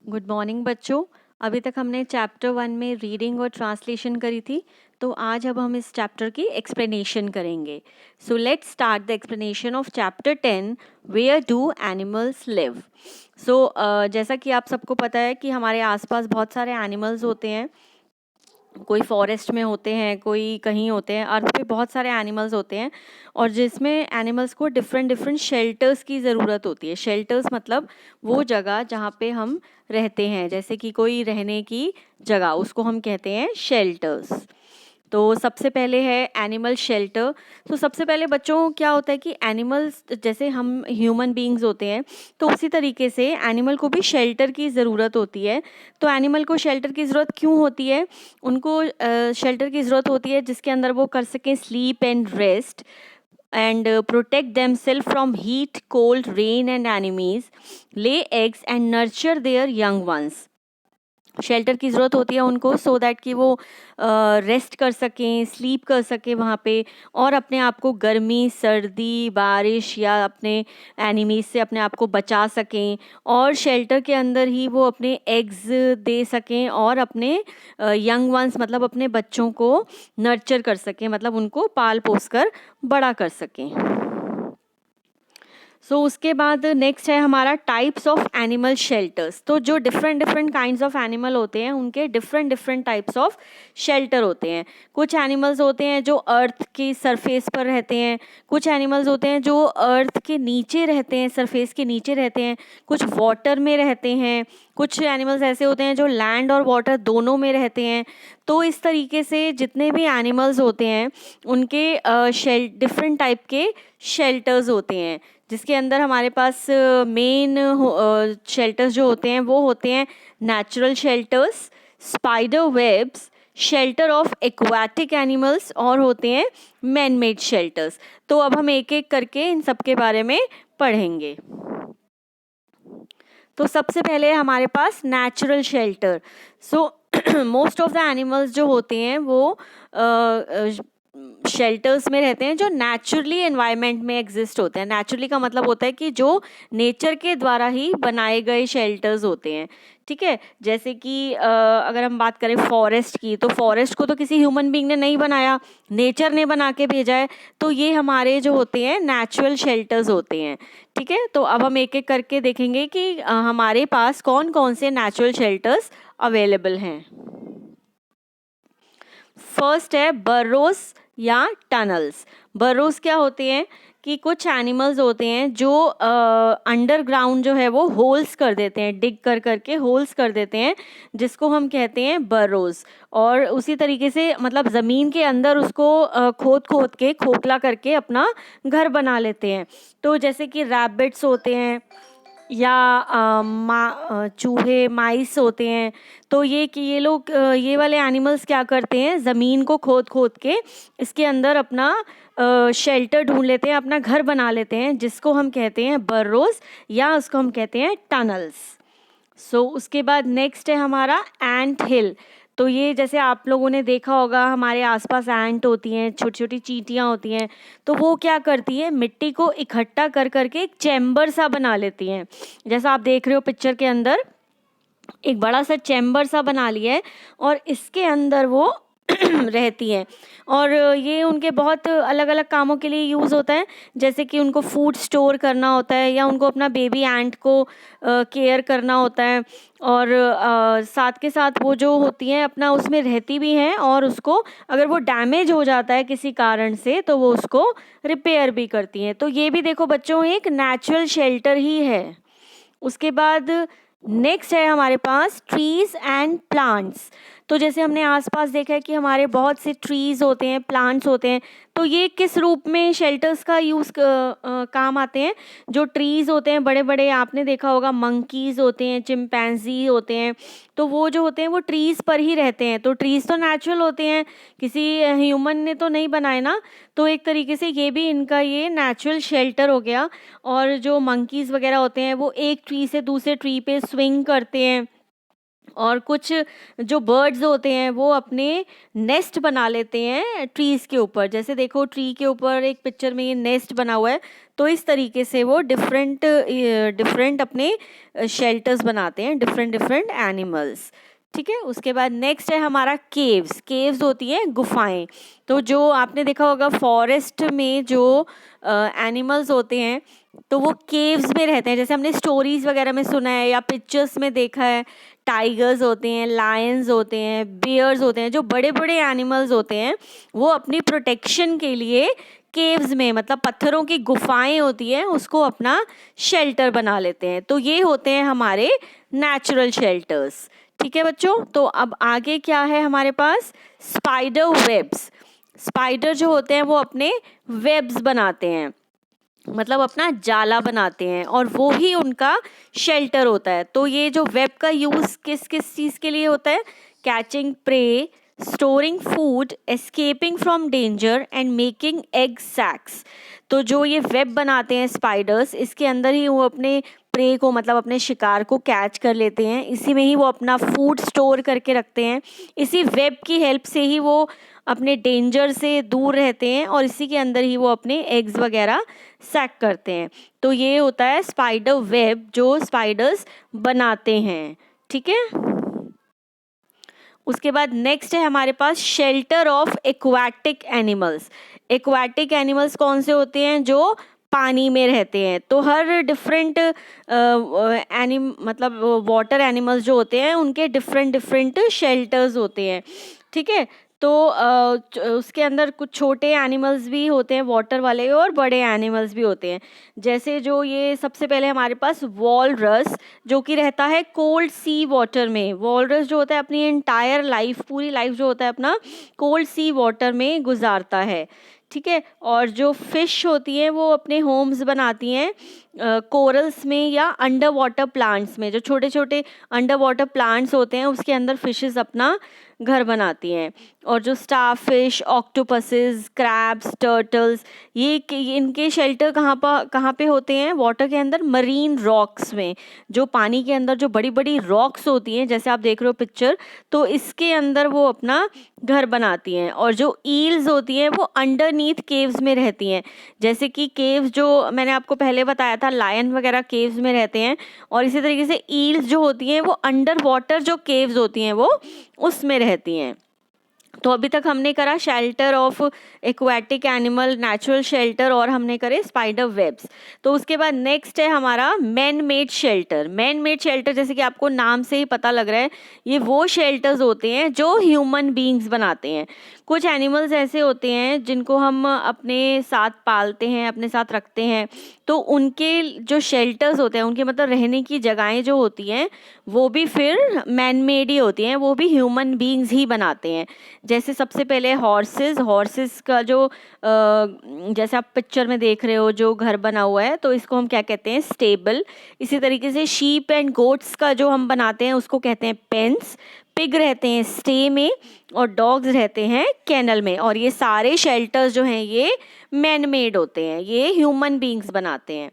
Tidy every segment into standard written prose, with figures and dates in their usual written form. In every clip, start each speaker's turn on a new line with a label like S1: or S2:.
S1: Good morning बच्चों। अभी तक हमने चैप्टर 1 में रीडिंग और ट्रांसलेशन करी थी, तो आज अब हम इस चैप्टर की एक्सप्लेनेशन करेंगे। So let's start the explanation of chapter 10, where do animals live. So जैसा कि आप सबको पता है कि हमारे आसपास बहुत सारे एनिमल्स होते हैं। कोई फॉरेस्ट में होते हैं, कोई कहीं होते हैं। अर्थ पे बहुत सारे एनिमल्स होते हैं और जिसमें एनिमल्स को डिफरेंट डिफरेंट शेल्टर्स की ज़रूरत होती है। शेल्टर्स मतलब वो जगह जहाँ पे हम रहते हैं, जैसे कि कोई रहने की जगह, उसको हम कहते हैं शेल्टर्स। तो सबसे पहले है एनिमल शेल्टर। तो सबसे पहले बच्चों क्या होता है कि एनिमल्स, जैसे हम ह्यूमन बीइंग्स होते हैं, तो उसी तरीके से एनिमल को भी शेल्टर की ज़रूरत होती है। तो एनिमल को शेल्टर की ज़रूरत क्यों होती है? उनको शेल्टर की ज़रूरत होती है जिसके अंदर वो कर सकें sleep and rest and protect themselves from heat, cold, rain and enemies, lay eggs and nurture their young ones. Shelter की ज़रूरत होती है उनको सो दैट कि वो रेस्ट कर सकें, स्लीप कर सकें वहाँ पे, और अपने आप को गर्मी, सर्दी, बारिश या अपने एनिमीज से अपने आप को बचा सकें, और शेल्टर के अंदर ही वो अपने एग्स दे सकें और अपने यंग वंस मतलब अपने बच्चों को नर्चर कर सकें, मतलब उनको पाल पोस कर बड़ा कर सकें। उसके बाद नेक्स्ट है हमारा टाइप्स ऑफ एनिमल शेल्टर्स। तो जो different different kinds of animal होते हैं उनके different different types of shelter होते हैं। कुछ एनिमल्स होते हैं जो अर्थ की सरफेस पर रहते हैं, कुछ एनिमल्स होते हैं जो अर्थ के नीचे रहते हैं, सरफेस के नीचे रहते हैं, कुछ वाटर में रहते हैं, कुछ एनिमल्स ऐसे होते हैं जो लैंड और वाटर दोनों में रहते हैं। तो इस तरीके से जितने भी एनिमल्स होते हैं उनके डिफरेंट टाइप के शेल्टर्स होते हैं, जिसके अंदर हमारे पास मेन शेल्टर्स जो होते हैं वो होते हैं natural shelters, spider webs, shelter of aquatic animals, और होते हैं मैन मेड शेल्टर्स। तो अब हम एक एक करके इन सब के बारे में पढ़ेंगे। तो सबसे पहले हमारे पास natural shelter. Most of the animals जो होते हैं वो शेल्टर्स में रहते हैं जो नेचुरली एनवायरनमेंट में एग्जिस्ट होते हैं। नेचुरली का मतलब होता है कि जो नेचर के द्वारा ही बनाए गए शेल्टर्स होते हैं। ठीक है, जैसे कि अगर हम बात करें फॉरेस्ट की, तो फॉरेस्ट को तो किसी ह्यूमन बीइंग ने नहीं बनाया, नेचर ने बना के भेजा है। तो ये हमारे जो होते हैं नेचुरल शेल्टर्स होते हैं। ठीक है, तो अब हम एक एक करके देखेंगे कि हमारे पास कौन कौन से नेचुरल शेल्टर्स अवेलेबल हैं। फर्स्ट है बर्रोज या टनल्स। बर्रोज क्या होते हैं कि कुछ एनिमल्स होते हैं जो अंडरग्राउंड जो है वो होल्स कर देते हैं, डिग कर करके होल्स कर देते हैं, जिसको हम कहते हैं बर्रोज। और उसी तरीके से मतलब ज़मीन के अंदर उसको खोद खोद के खोखला करके अपना घर बना लेते हैं। तो जैसे कि रैबिट्स होते हैं या चूहे, माइस होते हैं। तो ये लोग ये वाले एनिमल्स क्या करते हैं, ज़मीन को खोद खोद के इसके अंदर अपना शेल्टर ढूंढ लेते हैं, अपना घर बना लेते हैं, जिसको हम कहते हैं बर्रोज या उसको हम कहते हैं टनल्स। उसके बाद नेक्स्ट है हमारा एंट हिल। तो ये जैसे आप लोगों ने देखा होगा हमारे आसपास एंट होती हैं, छोटी छोटी चींटियाँ होती हैं। तो वो क्या करती है, मिट्टी को इकट्ठा कर करके एक चैम्बर सा बना लेती हैं। जैसा आप देख रहे हो पिक्चर के अंदर, एक बड़ा सा चैम्बर सा बना लिया है और इसके अंदर वो रहती हैं। और ये उनके बहुत अलग अलग कामों के लिए यूज़ होता है, जैसे कि उनको फूड स्टोर करना होता है या उनको अपना बेबी एंट को केयर करना होता है। और साथ के साथ वो जो होती हैं अपना उसमें रहती भी हैं, और उसको अगर वो डैमेज हो जाता है किसी कारण से तो वो उसको रिपेयर भी करती हैं। तो ये भी देखो बच्चों एक नेचुरल शेल्टर ही है। उसके बाद नेक्स्ट है हमारे पास ट्रीज एंड प्लांट्स। तो जैसे हमने आसपास देखा है कि हमारे बहुत से ट्रीज होते हैं, प्लांट्स होते हैं। तो ये किस रूप में शेल्टर्स का काम आते हैं? जो ट्रीज होते हैं बड़े बड़े, आपने देखा होगा मंकीज होते हैं, चिंपैंजी होते हैं। तो वो जो होते हैं वो ट्रीज पर ही रहते हैं। तो ट्रीज तो नेचुरल होते हैं, किसी ह्यूमन ने तो नहीं बनाए ना। तो एक तरीके से ये भी इनका ये नेचुरल शेल्टर हो गया। और जो मंकीज़ वगैरह होते हैं वो एक ट्री से दूसरे ट्री पे स्विंग करते हैं, और कुछ जो बर्ड्स होते हैं वो अपने नेस्ट बना लेते हैं ट्रीज़ के ऊपर। जैसे देखो ट्री के ऊपर एक पिक्चर में ये नेस्ट बना हुआ है, तो इस तरीके से वो डिफरेंट डिफरेंट अपने शेल्टर्स बनाते हैं, डिफरेंट डिफरेंट एनिमल्स। ठीक है, उसके बाद नेक्स्ट है हमारा केव्स। केव्स होती हैं गुफाएं। तो जो आपने देखा होगा फॉरेस्ट में जो एनिमल्स होते हैं तो वो केव्स में रहते हैं। जैसे हमने स्टोरीज वगैरह में सुना है या पिक्चर्स में देखा है, टाइगर्स होते हैं, लायंस होते हैं, बियर्स होते हैं, जो बड़े बड़े एनिमल्स होते हैं वो अपनी प्रोटेक्शन के लिए केव्स में, मतलब पत्थरों की गुफाएं होती हैं, उसको अपना शेल्टर बना लेते हैं। तो ये होते हैं हमारे नेचुरल शेल्टर्स। ठीक है बच्चों, तो अब आगे क्या है हमारे पास, स्पाइडर वेब्स। स्पाइडर जो होते हैं वो अपने वेब्स बनाते हैं, मतलब अपना जाला बनाते हैं, और वो ही उनका शेल्टर होता है। तो ये जो वेब का यूज़ किस किस चीज़ के लिए होता है, catching prey, storing food, escaping from danger and making egg sacs. तो जो ये वेब बनाते हैं स्पाइडर्स, इसके अंदर ही वो अपने प्रे को, मतलब अपने शिकार को कैच कर लेते हैं, इसी में ही वो अपना फूड स्टोर करके रखते हैं, इसी वेब की हेल्प से ही वो अपने डेंजर से दूर रहते हैं, और इसी के अंदर ही वो अपने एग्स वगैरह सैक करते हैं। तो ये होता है स्पाइडर वेब जो स्पाइडर्स बनाते हैं। ठीक है, उसके बाद नेक्स्ट है हमारे पास shelter of aquatic animals. Aquatic animals कौन से होते हैं, जो पानी में रहते हैं। तो हर डिफरेंट मतलब वाटर एनिमल्स जो होते हैं उनके डिफरेंट डिफरेंट शेल्टर्स होते हैं। ठीक है, तो उसके अंदर कुछ छोटे एनिमल्स भी होते हैं वाटर वाले, और बड़े एनिमल्स भी होते हैं। जैसे जो ये सबसे पहले हमारे पास वॉलरस, जो कि रहता है कोल्ड सी वाटर में। वॉलरस जो होता है अपनी एंटायर लाइफ, पूरी लाइफ जो होता है अपना कोल्ड सी वाटर में गुजारता है। ठीक है, और जो फिश होती हैं वो अपने होम्स बनाती हैं कोरल्स में या अंडर वाटर प्लांट्स में। जो छोटे छोटे अंडर वाटर प्लांट्स होते हैं उसके अंदर फिशेस अपना घर बनाती हैं। और जो star fish, octopuses, crabs, turtles, ये इनके शेल्टर कहाँ पे होते हैं वाटर के अंदर, मरीन रॉक्स में। जो पानी के अंदर जो बड़ी बड़ी रॉक्स होती हैं, जैसे आप देख रहे हो पिक्चर, तो इसके अंदर वो अपना घर बनाती हैं। और जो ईल्स होती हैं वो अंडरनीथ केव्स में रहती हैं। जैसे कि केव्स जो मैंने आपको पहले बताया था, लायन वगैरह केव्स में रहते हैं, और इसी तरीके से ईल्स जो होती हैं वो अंडर वाटर जो केव्स होती हैं वो उसमें रहती हैं। तो अभी तक हमने करा shelter of aquatic animal, natural shelter, और हमने करे स्पाइडर वेब्स। तो उसके बाद नेक्स्ट है हमारा man made shelter. Man made shelter, जैसे कि आपको नाम से ही पता लग रहा है, ये वो शेल्टर्स होते हैं जो ह्यूमन बीइंग्स बनाते हैं। कुछ एनिमल्स ऐसे होते हैं जिनको हम अपने साथ पालते हैं, अपने साथ रखते हैं, तो उनके जो शेल्टर्स होते हैं, उनके मतलब रहने की जगहें जो होती हैं वो भी फिर मैन मेड ही होती हैं, वो भी ह्यूमन बीइंग्स ही बनाते हैं। जैसे सबसे पहले हॉर्सेस का जो जैसे आप पिक्चर में देख रहे हो जो घर बना हुआ है, तो इसको हम क्या कहते हैं, स्टेबल। इसी तरीके से शीप एंड गोट्स का जो हम बनाते हैं उसको कहते हैं पेन्स। पिग रहते हैं स्टे में, और डॉग्स रहते हैं कैनल में। और ये सारे शेल्टर्स जो हैं ये मैन मेड होते हैं, ये ह्यूमन बीइंग्स बनाते हैं।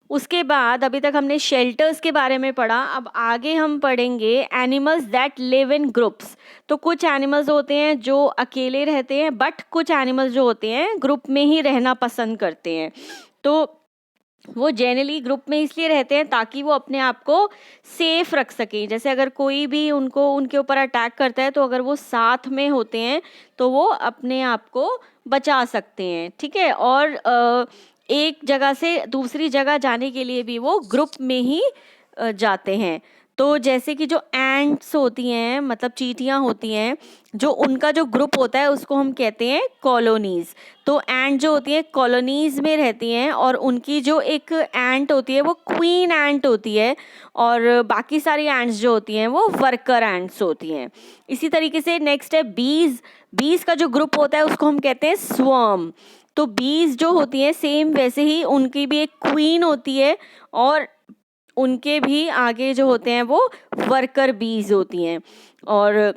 S1: उसके बाद अभी तक हमने शेल्टर्स के बारे में पढ़ा, अब आगे हम पढ़ेंगे animals that live in groups. तो कुछ एनिमल्स होते हैं जो अकेले रहते हैं, बट कुछ एनिमल्स जो होते हैं ग्रुप में ही रहना पसंद करते हैं। तो वो जनरली ग्रुप में इसलिए रहते हैं ताकि वो अपने आप को सेफ रख सकें। जैसे अगर कोई भी उनके ऊपर अटैक करता है, तो अगर वो साथ में होते हैं तो वो अपने आप को बचा सकते हैं। ठीक है, और एक जगह से दूसरी जगह जाने के लिए भी वो ग्रुप में ही जाते हैं। तो जैसे कि जो एंट्स होती हैं, मतलब चींटियां होती हैं, जो उनका जो ग्रुप होता है उसको हम कहते हैं कॉलोनीज। तो एंट जो होती है कॉलोनीज में रहती हैं, और उनकी जो एक एंट होती है वो क्वीन एंट होती है, और बाकी सारी एंट्स जो होती हैं वो वर्कर एंट्स होती हैं। इसी तरीके से नेक्स्ट है बीज। बीज का जो ग्रुप होता है उसको हम कहते हैं स्वर्म। तो बीज जो होती हैं सेम वैसे ही उनकी भी एक क्वीन होती है, और उनके भी आगे जो होते हैं वो वर्कर बीज होती हैं, और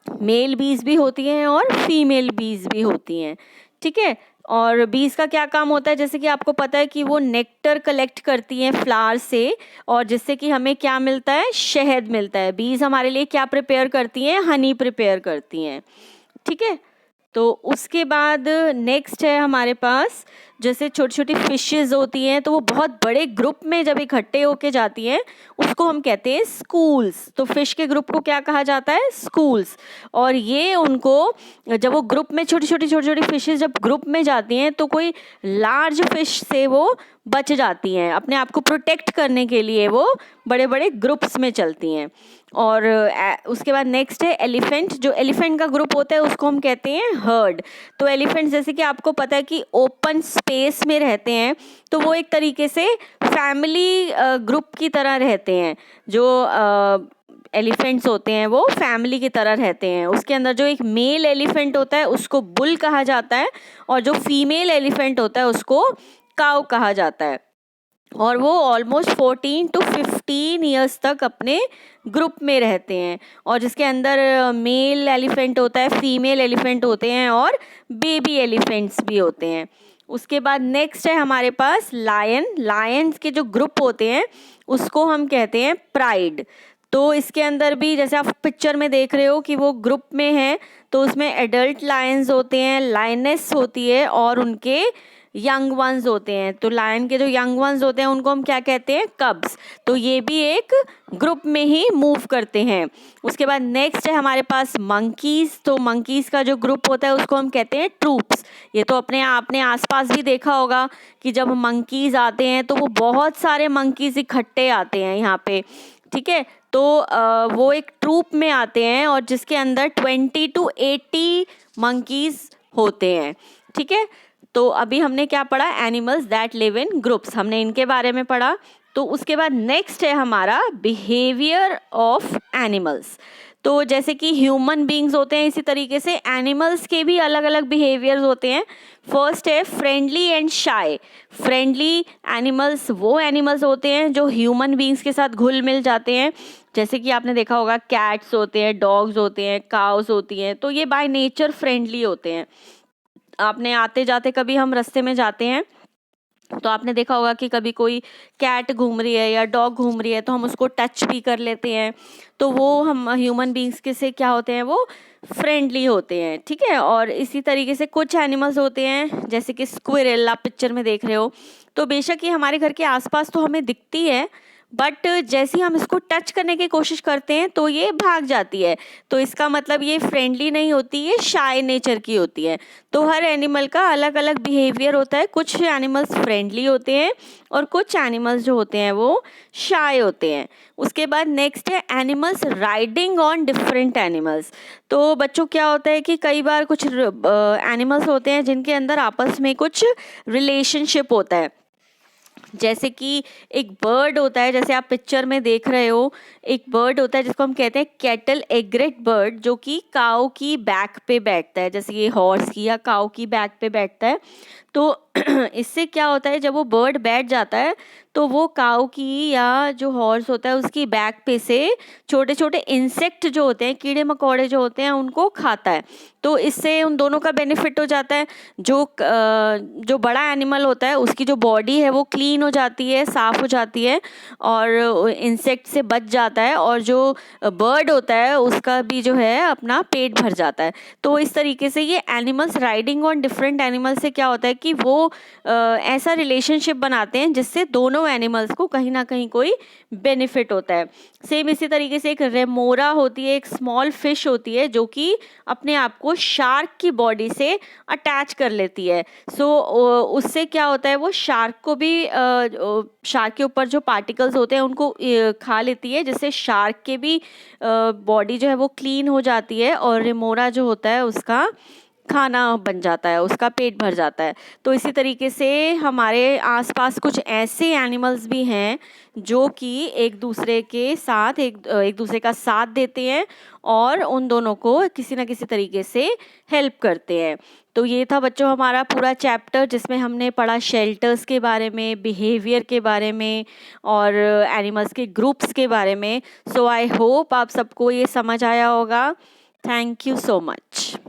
S1: मेल बीज भी होती हैं और फीमेल बीज भी होती हैं। ठीक है, और बीज का क्या काम होता है, जैसे कि आपको पता है कि वो नेक्टर कलेक्ट करती हैं फ्लावर से, और जिससे कि हमें क्या मिलता है, शहद मिलता है। बीज हमारे लिए क्या प्रिपेयर करती हैं, हनी प्रिपेयर करती हैं। ठीक है, तो उसके बाद नेक्स्ट है हमारे पास, जैसे छोटी छोटी फिशेस होती हैं, तो वो बहुत बड़े ग्रुप में जब इकट्ठे होके जाती हैं उसको हम कहते हैं स्कूल्स। तो फिश के ग्रुप को क्या कहा जाता है, स्कूल्स। और ये उनको, जब वो ग्रुप में छोटी छोटी फिशेस जब ग्रुप में जाती हैं तो कोई लार्ज फिश से वो बच जाती हैं, अपने आप को प्रोटेक्ट करने के लिए वो बड़े बड़े ग्रुप्स में चलती हैं। और उसके बाद नेक्स्ट है एलिफेंट। जो एलिफेंट का ग्रुप होता है उसको हम कहते हैं हर्ड। तो एलिफेंट, जैसे कि आपको पता है कि ओपन स्पेस में रहते हैं, तो वो एक तरीके से फैमिली ग्रुप की तरह रहते हैं। जो एलिफेंट्स होते हैं वो फैमिली की तरह रहते हैं। उसके अंदर जो एक मेल एलिफेंट होता है उसको बुल कहा जाता है, और जो फीमेल एलिफेंट होता है उसको काउ कहा जाता है। और वो ऑलमोस्ट 14 to 15 ईयर्स तक अपने ग्रुप में रहते हैं, और जिसके अंदर मेल एलिफेंट होता है, फीमेल एलिफेंट होते हैं, और बेबी एलिफेंट्स भी होते हैं। उसके बाद नेक्स्ट है हमारे पास लायन। लायंस के जो ग्रुप होते हैं उसको हम कहते हैं प्राइड। तो इसके अंदर भी जैसे आप पिक्चर में देख रहे हो कि वो ग्रुप में है, तो उसमें एडल्ट लायंस होते हैं, लायनेस होती है, और उनके यंग वंस होते हैं। तो लायन के जो यंग वंस होते हैं उनको हम क्या कहते हैं, कब्स। तो ये भी एक ग्रुप में ही मूव करते हैं। उसके बाद नेक्स्ट है हमारे पास मंकीज़। तो मंकीज़ का जो ग्रुप होता है उसको हम कहते हैं ट्रूप्स। ये तो आपने आसपास भी देखा होगा कि जब मंकीज़ आते हैं तो वो बहुत सारे मंकीज़ इकट्ठे आते हैं यहाँ पे। ठीक है, तो वो एक ट्रूप में आते हैं, और जिसके अंदर 20 to 80 मंकीज़ होते हैं। ठीक है, तो अभी हमने क्या पढ़ा, animals that live in groups, हमने इनके बारे में पढ़ा। तो उसके बाद नेक्स्ट है हमारा बिहेवियर ऑफ एनिमल्स। तो जैसे कि ह्यूमन बीइंग्स होते हैं, इसी तरीके से एनिमल्स के भी अलग अलग बिहेवियर्स होते हैं। फर्स्ट है friendly and shy. Friendly animals वो एनिमल्स होते हैं जो ह्यूमन बीइंग्स के साथ घुल मिल जाते हैं। जैसे कि आपने देखा होगा कैट्स होते हैं, डॉग्स होते हैं, काउस होती हैं, तो ये बाय नेचर फ्रेंडली होते हैं। आपने आते जाते कभी हम रास्ते में जाते हैं तो आपने देखा होगा कि कभी कोई कैट घूम रही है या डॉग घूम रही है तो हम उसको टच भी कर लेते हैं। तो वो हम ह्यूमन बीइंग्स के से क्या होते हैं, वो फ्रेंडली होते हैं। ठीक है, और इसी तरीके से कुछ एनिमल्स होते हैं जैसे कि स्क्विरल, आप पिक्चर में देख रहे हो, तो बेशक ये हमारे घर के आसपास तो हमें दिखती है, बट जैसे ही हम इसको टच करने की कोशिश करते हैं तो ये भाग जाती है। तो इसका मतलब ये फ्रेंडली नहीं होती, ये शाय नेचर की होती है। तो हर एनिमल का अलग अलग बिहेवियर होता है। कुछ एनिमल्स फ्रेंडली होते हैं और कुछ एनिमल्स जो होते हैं वो शाय होते हैं। उसके बाद नेक्स्ट है animals riding on different animals. तो बच्चों क्या होता है कि कई बार कुछ एनिमल्स होते हैं जिनके अंदर आपस में कुछ रिलेशनशिप होता है। जैसे कि एक बर्ड होता है, जैसे आप पिक्चर में देख रहे हो, एक बर्ड होता है जिसको हम कहते हैं कैटल एग्रेट बर्ड, जो कि काऊ की बैक पे बैठता है, जैसे ये हॉर्स की या काऊ की बैक पे बैठता है। तो इससे क्या होता है, जब वो बर्ड बैठ जाता है तो वो काऊ की या जो हॉर्स होता है उसकी बैक पे से छोटे छोटे इंसेक्ट जो होते हैं, कीड़े मकोड़े जो होते हैं, उनको खाता है। तो इससे उन दोनों का बेनिफिट हो जाता है। जो बड़ा एनिमल होता है उसकी जो बॉडी है वो क्लीन हो जाती है, साफ़ हो जाती है, और इंसेक्ट से बच जाता है, और जो बर्ड होता है उसका भी जो है अपना पेट भर जाता है। तो इस तरीके से ये animals riding on different animals से क्या होता है कि वो ऐसा रिलेशनशिप बनाते हैं जिससे दोनों एनिमल्स को कहीं ना कहीं कोई बेनिफिट होता है। सेम इसी तरीके से एक रेमोरा होती है, एक स्मॉल फिश होती है जो कि अपने आप को शार्क की बॉडी से अटैच कर लेती है। सो उससे क्या होता है, वो शार्क को भी शार्क के ऊपर जो पार्टिकल्स होते हैं उनको खा लेती है, जिससे शार्क के भी बॉडी जो है वो क्लीन हो जाती है, और रेमोरा जो होता है उसका खाना बन जाता है, उसका पेट भर जाता है। तो इसी तरीके से हमारे आसपास कुछ ऐसे एनिमल्स भी हैं जो कि एक दूसरे के साथ एक दूसरे का साथ देते हैं और उन दोनों को किसी ना किसी तरीके से हेल्प करते हैं। तो ये था बच्चों हमारा पूरा चैप्टर, जिसमें हमने पढ़ा शेल्टर्स के बारे में, बिहेवियर के बारे में, और एनिमल्स के ग्रुप्स के बारे में। सो आई होप आप सबको ये समझ आया होगा। Thank you so much.